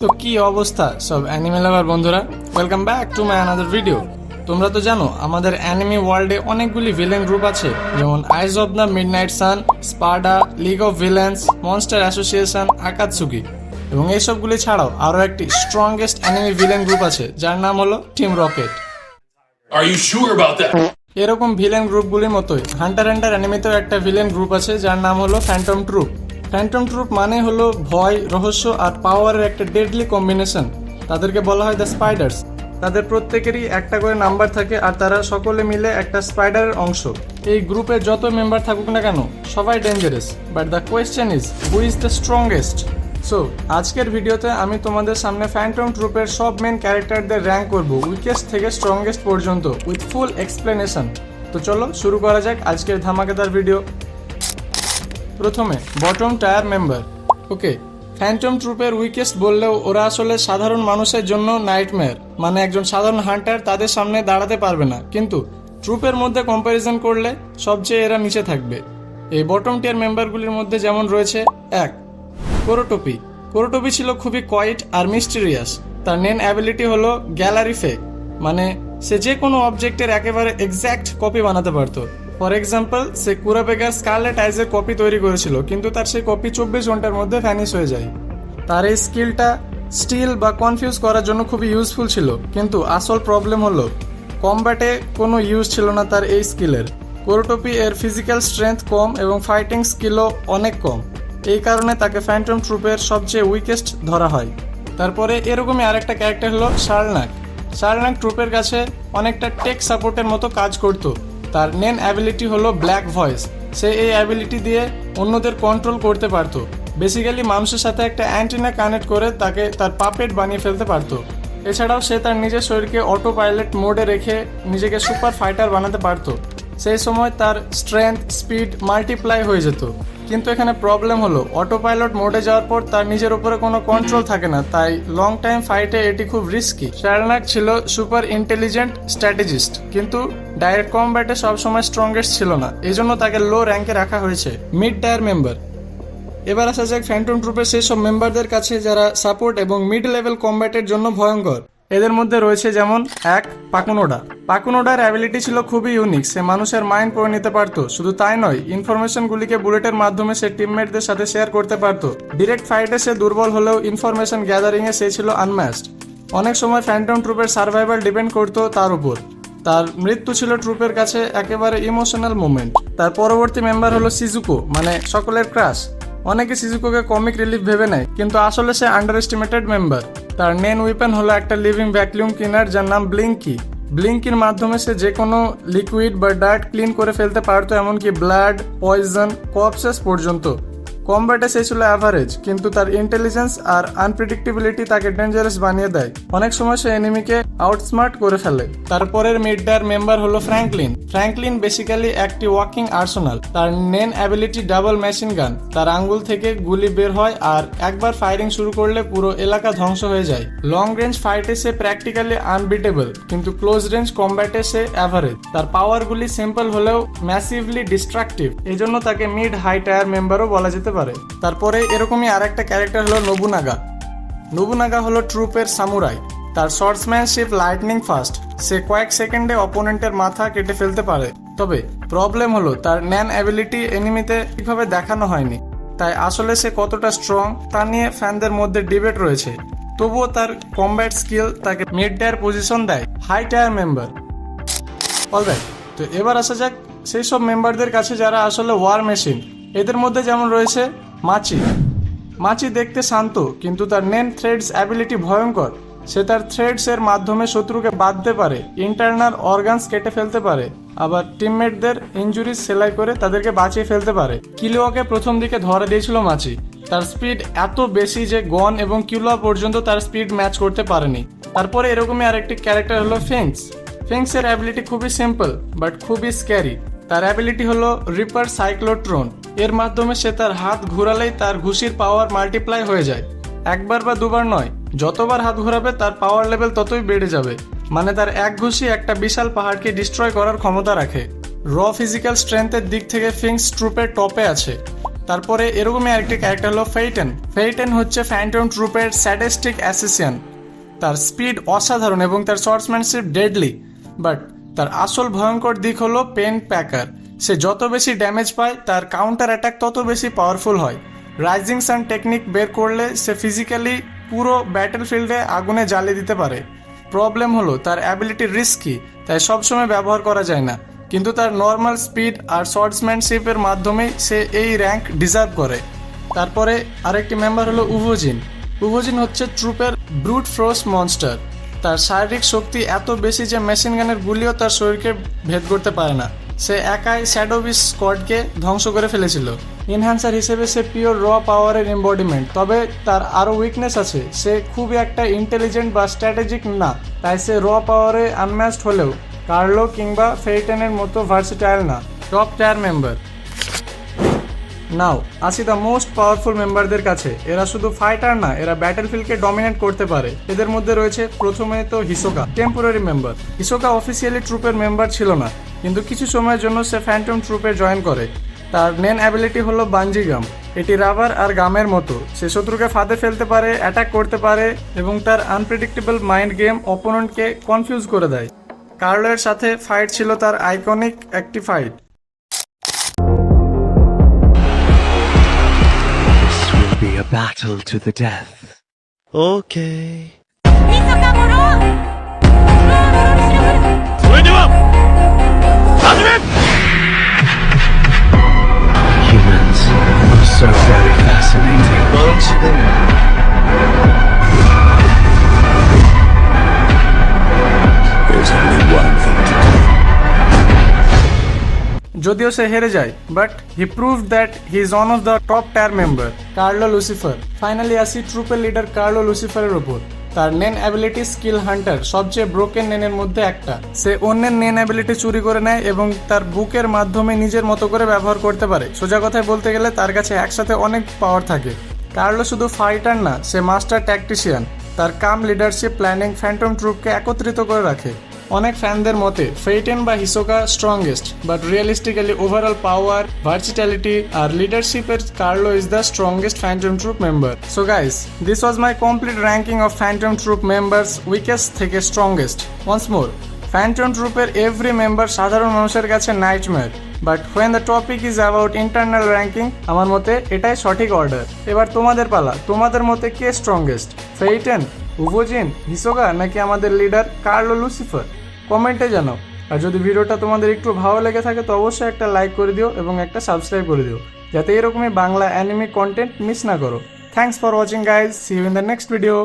তো কি অবস্থা সব অ্যানিমে লাভার বন্ধুরা, welcome back to my another video. তোমরা তো জানো আমাদের অ্যানিমে ওয়ার্ল্ডে অনেকগুলি ভিলেন গ্রুপ আছে, যেমন eyes of the midnight sun, Sparda, league of villains, monster association, Akatsuki. এবং এইসবগুলি ছাড়াও আরও একটি স্ট্রংগেস্ট অ্যানিমে ভিলেন গ্রুপ আছে যার নাম হলো team rocket. Are you sure about that? এরকম ভিলেন গ্রুপগুলির মতোই হান্টার অ্যানিমেতেও একটা ভিলেন গ্রুপ আছে যার নাম হলো ফ্যান্টম ট্রুপ। ফ্যান্টম ট্রুপ মানে হলো ভয়, রহস্য আর পাওয়ারের একটা ডেডলি কম্বিনেশন। তাদেরকে বলা হয় দ্য স্পাইডার্স। তাদের প্রত্যেকেরই একটা করে নাম্বার থাকে আর তারা সকলে মিলে একটা স্পাইডারের অংশ। এই গ্রুপে যত মেম্বার থাকুক না কেন সবাই dangerous, but the question is who is the strongest. So আজকের ভিডিওতে আমি তোমাদের সামনে ফ্যান্টম ট্রুপের সব মেন ক্যারেক্টারদের র্যাঙ্ক করব উইকেস্ট থেকে স্ট্রংগেস্ট পর্যন্ত উইথ ফুল এক্সপ্লেনেশন। তো চলো শুরু করা যাক আজকের ধামাকেদার ভিডিও। প্রথমে বটম টায়ার মেম্বার। ওকে, ফ্যান্টম ট্রুপের উইকেস্ট বললেও ওরা আসলে সাধারণ মানুষের জন্য নাইটমেয়ার, মানে একজন সাধারণ হান্টার তাদের সামনে দাঁড়াতে পারবে না, কিন্তু ট্রুপের মধ্যে কম্প্যারিজন করলে সবচেয়ে এরা নিচে থাকবে। এই বটম টিয়ার মেম্বারগুলির মধ্যে যেমন রয়েছে এক, কোরোটোপি। কোরোটোপি ছিল খুবই কোয়াইট আর মিস্টিরিয়াস। তার মেন অ্যাবিলিটি হলো গ্যালারি ফেক, মানে সে যে কোনো অবজেক্টের একেবারে এক্স্যাক্ট কপি বানাতে পারতো। ফর এক্সাম্পল, সে কুরাপেগার স্কারলেট আইজের কপি তৈরি করেছিল, কিন্তু তার সেই কপি 24 ঘন্টার মধ্যে ভ্যানিশ হয়ে যায়। তার এই স্কিলটা স্টিল বা কনফিউজ করার জন্য খুবই ইউজফুল ছিল, কিন্তু আসল প্রবলেম হলো কমব্যাটে কোনো ইউজ ছিল না তার এই স্কিলের। কোরোটোপি এর ফিজিক্যাল স্ট্রেংথ কম এবং ফাইটিং স্কিলও অনেক কম, এই কারণে তাকে ফ্যান্টম ট্রুপের সবচেয়ে উইকেস্ট ধরা হয়। তারপরে এরকমই আরেকটা ক্যারেক্টার হলো শার্লনাক। শার্লনাক ট্রুপের কাছে অনেকটা টেক সাপোর্টের মতো কাজ করত। তার মেন অ্যাবিলিটি হলো ব্ল্যাক ভয়েস। সে এই অ্যাবিলিটি দিয়ে অন্যদের কন্ট্রোল করতে পারত। বেসিক্যালি মানুষের সাথে একটা অ্যান্টিনা কানেক্ট করে তাকে তার পাপেট বানিয়ে ফেলতে পারত। এছাড়াও সে তার নিজের শরীরকে অটো পাইলট মোডে রেখে নিজেকে সুপার ফাইটার বানাতে পারত। সেই সময় তার স্ট্রেংথ, স্পিড মাল্টিপ্লাই হয়ে যেত। কিন্তু এখানে প্রবলেম হলো অটো পাইলট মোডে যাওয়ার পর তার নিজের উপরে কোনো কন্ট্রোল থাকে না, তাই লং টাইম ফাইটে এটি খুব রিস্কি। শার্লনাক ছিল সুপার ইন্টেলিজেন্ট স্ট্র্যাটেজিস্ট, কিন্তু ডাইরেক্ট কমব্যাটে সবসময় স্ট্রংগেস্ট ছিল না, এই জন্য তাকে লো র্যাঙ্কে রাখা হয়েছে। Mid tier member. এবার আসা যাক ফ্যান্টম ট্রুপের সেই সব মেম্বারদের কাছে যারা সাপোর্ট এবং মিড লেভেল কমব্যাটের জন্য ভয়ঙ্কর। এদের মধ্যে রয়েছে যেমন এক, পাকুনোডা। পাকুনোডার অ্যাবিলিটি ছিল খুবই ইউনিক। সে মানুষের মাইন্ড পড়ে নিতে পারতো। শুধু তাই নয়, ইনফরমেশনগুলিকে বুলেটের মাধ্যমে সে টিমমেটদের সাথে শেয়ার করতে পারতো। ডিরেক্ট ফাইটে সে দুর্বল হলেও ইনফরমেশন গ্যাদারিংয়ে সে ছিল আনম্যাচড। অনেক সময় ফ্যান্টম ট্রুপের সার্ভাইভাল ডিপেন্ড করতো তার উপর। তার মৃত্যু ছিল ট্রুপের কাছে একেবারে ইমোশনাল মোমেন্ট। তার পরবর্তী মেম্বার হলো সিজুকো, মানে সকলের ক্রাশ। অনেকে সিজুকোকে কমিক রিলিফ ভেবে নেয়, কিন্তু আসলে সে আন্ডার এস্টিমেটেড মেম্বার। তার মেন ওয়েপন হলো একটা লিভিং ভ্যাকুয়াম ক্লিনার যার নাম ব্লিঙ্কি। ব্লিঙ্কির মাধ্যমে সে যে কোনো লিকুইড বা ডার্ট ক্লিন করে ফেলতে পারতো, এমনকি ব্লাড, পয়জন, কপসেস পর্যন্ত। কমব্যাটে সে ছিল অ্যাভারেজ, কিন্তু তার ইন্টেলিজেন্স আর আনপ্রেডিক্টেবিলিটি তাকে ডেঞ্জারাস বানিয়ে দেয়। অনেক সময় সে এনিমিকে আউটস্মার্ট করে ফেলে। তারপরের মিড টায়ার মেম্বার হলো ফ্র্যাঙ্কলিন। ফ্র্যাঙ্কলিন বেসিক্যালি একটি ওয়াকিং আর্সেনাল। তার main ability double machine gun. তার আঙ্গুল থেকে গুলি বের হয় আর একবার ফায়ারিং শুরু করলে পুরো এলাকা ধ্বংস হয়ে যায়। লং রেঞ্জ ফাইটে সে প্র্যাকটিক্যালি আনবিটেবল, কিন্তু ক্লোজ রেঞ্জ কমব্যাটে সে অ্যাভারেজ। তার পাওয়ারগুলি সিম্পল হলেও ম্যাসিভলি ডিস্ট্রাকটিভ, এজন্য তাকে মিড হাই টায়ার মেম্বারও বলা যেতে পারে। তারপরে এরকমই আরেকটা ক্যারেক্টার হলো নোবুনাগা। নোবুনাগা হলো ট্রুপের সামুরাই। তার শর্টসম্যানশিপ লাইটনিং ফাস্ট। সে কয়েক সেকেন্ডে অপোনেন্টের মাথা কেটে ফেলতে পারে। তবে প্রবলেম হলো তার ন্যান অ্যাবিলিটি এনিমিতে ঠিকভাবে দেখানো হয়নি, তাই আসলে সে কতটা স্ট্রং তা নিয়ে ফ্যানদের মধ্যে ডিবেট রয়েছে। তবুও তার কমব্যাট স্কিল তাকে মিড টায়ার পজিশন দেয় হাই টায়ার মেম্বার। অলরাইট, তো এবার আসা যাক সেই সব মেম্বারদের কাছে যারা আসলে ওয়ার মেশিন। এদের মধ্যে যেমন রয়েছে মাচি। মাচি দেখতে শান্ত, কিন্তু তার নেন থ্রেডস অ্যাবিলিটি ভয়ঙ্কর। সে তার থ্রেডস এর মাধ্যমে শত্রুকে বাঁধতে পারে, ইন্টারনাল অর্গানস কেটে ফেলতে পারে, আবার টিমমেটদের ইনজুরিজ সেলাই করে তাদেরকে বাঁচিয়ে ফেলতে পারে। কিলোয়াকে প্রথম দিকে ধরা দিয়েছিল মাচি। তার স্পিড এত বেশি যে গন এবং কিলোয়া পর্যন্ত তার স্পিড ম্যাচ করতে পারেনি। তারপরে এরকমই আরেকটি ক্যারেক্টার হলো ফিংস। ফিংস এর অ্যাবিলিটি খুবই সিম্পল বাট খুবই স্ক্যারি। তার অ্যাবিলিটি হলো রিপার সাইক্লোট্রন। এর মাধ্যমে সে তার হাত ঘোরালেই তার ঘুষির পাওয়ার মাল্টিপ্লাই হয়ে যায়। একবার বা দুবার নয়, যতবার হাত ঘোরাবে তার পাওয়ার লেভেল ততই বেড়ে যাবে। মানে তার এক ঘুষি একটা বিশাল পাহাড়কে ডিস্ট্রয় করার ক্ষমতা রাখে। র ফিজিক্যাল স্ট্রেংথের দিক থেকে ফিংস ট্রুপের টপে আছে। তারপরে এরকমই আরেকটি ক্যারেক্টার হলো ফেইটেন। ফেইটেন হচ্ছে ফ্যান্টম ট্রুপের স্যাডিস্টিক অ্যাসিসিয়ান। তার স্পিড অসাধারণ এবং তার সর্টসম্যানশিপ ডেডলি, বাট তার আসল ভয়ঙ্কর দিক হলো পেন প্যাকার। সে যত বেশি ড্যামেজ পায় তার কাউন্টার অ্যাটাক তত বেশি পাওয়ারফুল হয়। রাইজিং সান টেকনিক বের করলে সে ফিজিক্যালি পুরো ব্যাটেলফিল্ডে আগুনে জ্বালিয়ে দিতে পারে। প্রবলেম হলো তার অ্যাবিলিটি রিস্কি, তাই সবসময় ব্যবহার করা যায় না, কিন্তু তার নর্মাল স্পিড আর সর্টসম্যানশিপের মাধ্যমেই সে এই র্যাঙ্ক ডিজার্ভ করে। তারপরে আরেকটি মেম্বার হলো উভোজিন। উভোজিন হচ্ছে ট্রুপের ব্রুট ফোর্স মনস্টার। তার শারীরিক শক্তি এত বেশি যে মেশিন গানের গুলিও তার শরীরকে ভেদ করতে পারে না। সে একাই শ্যাডোবিস স্কোয়াডকে ধ্বংস করে ফেলেছিল। এনহ্যান্সার হিসেবে সে পিওর র পাওয়ারের এম্বডিমেন্ট, তবে তার আরও উইকনেস আছে। সে খুবই একটা ইন্টেলিজেন্ট বা স্ট্র্যাটেজিক না, তাই সে র পাওয়ারে আনম্যাচড হলেও কার্লো কিংবা ফেইটেনের মতো ভার্সিটাইল না। টপ টায়ার মেম্বার নাও আসি দ্য মোস্ট পাওয়ারফুল মেম্বারদের কাছে। এরা শুধু ফাইটার না, এরা ব্যাটেলফিল্ডকে ডমিনেট করতে পারে। এদের মধ্যে রয়েছে প্রথমে তো হিসোকা, টেম্পোরারি মেম্বার। হিসোকা অফিসিয়ালি ট্রুপের মেম্বার ছিল না, কিন্তু কিছু সময়ের জন্য সে ফ্যান্টম ট্রুপে জয়েন করে। তার মেন অ্যাবিলিটি হলো বাঞ্জি গাম। এটি রাবার আর গামের মতো। সে শত্রুকে ফাঁদে ফেলতে পারে, অ্যাটাক করতে পারে এবং তার আনপ্রেডিক্টেবল মাইন্ড গেম অপোনেন্টকে কনফিউজ করে দেয়। কার্লোয়ের সাথে ফাইট ছিল তার আইকনিক একটি fight. Be a battle to the death. Okay. ヒソカモロそれでは始め Humans are so very fascinating, aren't they? There's only one thing to do. যদিও সে হেরে যায়, but he proved that he is one of the top tyre member. Carlo Lucifer. Finally আসি ট্রুপের leader Carlo লুসিফারের ওপর। তার নেন ability skill Hunter, সবচেয়ে broken নেনের মধ্যে একটা। সে অন্যের নেন অ্যাবিলিটি চুরি করে নেয় এবং তার বুকের মাধ্যমে নিজের মতো করে ব্যবহার করতে পারে। সোজা কথায় বলতে গেলে তার কাছে একসাথে অনেক পাওয়ার থাকে। কার্লো শুধু ফাইটার না, সে মাস্টার ট্যাকটিশিয়ান। তার কাম লিডারশিপ প্ল্যানিং ফ্যান্টম ট্রুপকে একত্রিত করে রাখে। অনেক ফ্যানদের মতে ফেইটেন বা Hisoka strongest, but realistically overall power, versatility আর লিডারশিপের Chrollo is the strongest phantom troupe member. So guys, this was my complete ranking of phantom troupe members, weakest থেকে স্ট্রংগেস্ট। ওয়ান্স মোর, ফ্যান্টম ট্রুপের every member সাধারণ মানুষের কাছে nightmare, but when the topic is about internal ranking, আমার মতে এটাই সঠিক order. এবার তোমাদের পালা, তোমাদের মতে কে স্ট্রংগেস্ট, ফেইটেন, উভোজিন, হিসোকা নাকি আমাদের লিডার কার্লো লুসিফার? কমেন্টে জানাও। আর যদি ভিডিওটা তোমাদের একটু ভালো লেগে থাকে তো অবশ্যই একটা লাইক করে দিও এবং একটা সাবস্ক্রাইব করে দিও, যাতে এরকমই বাংলা অ্যানিমে কন্টেন্ট মিস না করো। Thanks for watching guys, see you in the next video.